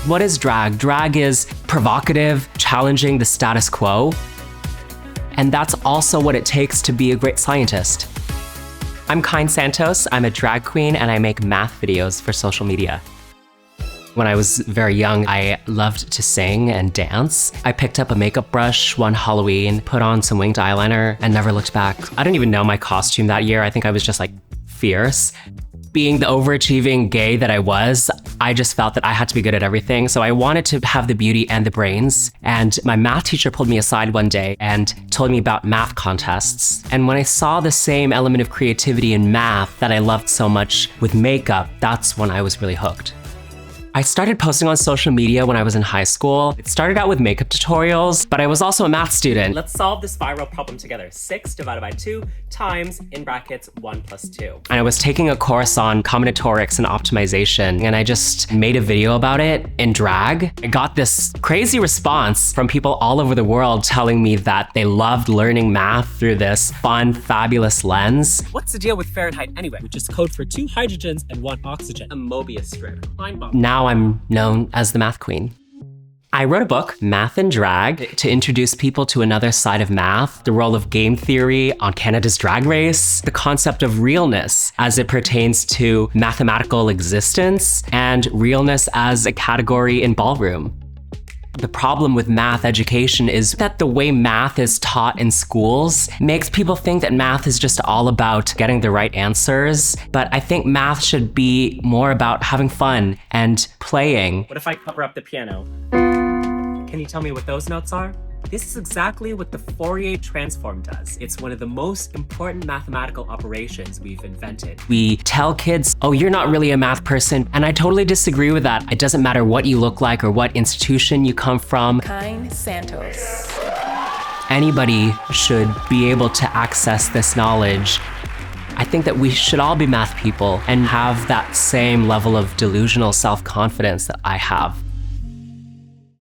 What is drag? Drag is provocative, challenging the status quo. And that's also what it takes to be a great scientist. I'm Kyne Santos, I'm a drag queen, and I make math videos for social media. When I was very young, I loved to sing and dance. I picked up a makeup brush one Halloween, put on some winged eyeliner, and never looked back. I didn't even know my costume that year. I think I was just like fierce. Being the overachieving gay that I was, I just felt that I had to be good at everything. So I wanted to have the beauty and the brains. And my math teacher pulled me aside one day and told me about math contests. And when I saw the same element of creativity in math that I loved so much with makeup, that's when I was really hooked. I started posting on social media when I was in high school. It started out with makeup tutorials, but I was also a math student. Let's solve this viral problem together. 6 divided by 2 times, in brackets, 1 plus 2. And I was taking a course on combinatorics and optimization, and I just made a video about it in drag. I got this crazy response from people all over the world telling me that they loved learning math through this fun, fabulous lens. What's the deal with Fahrenheit anyway? Which is code for 2 hydrogens and 1 oxygen. A Mobius strip. Now I'm known as the math queen. I wrote a book, Math and Drag, to introduce people to another side of math, the role of game theory on Canada's Drag Race, the concept of realness as it pertains to mathematical existence, and realness as a category in ballroom. The problem with math education is that the way math is taught in schools makes people think that math is just all about getting the right answers. But I think math should be more about having fun and playing. What if I cover up the piano? Can you tell me what those notes are? This is exactly what the Fourier transform does. It's one of the most important mathematical operations we've invented. We tell kids, oh, you're not really a math person. And I totally disagree with that. It doesn't matter what you look like or what institution you come from. Kyne Santos. Anybody should be able to access this knowledge. I think that we should all be math people and have that same level of delusional self-confidence that I have.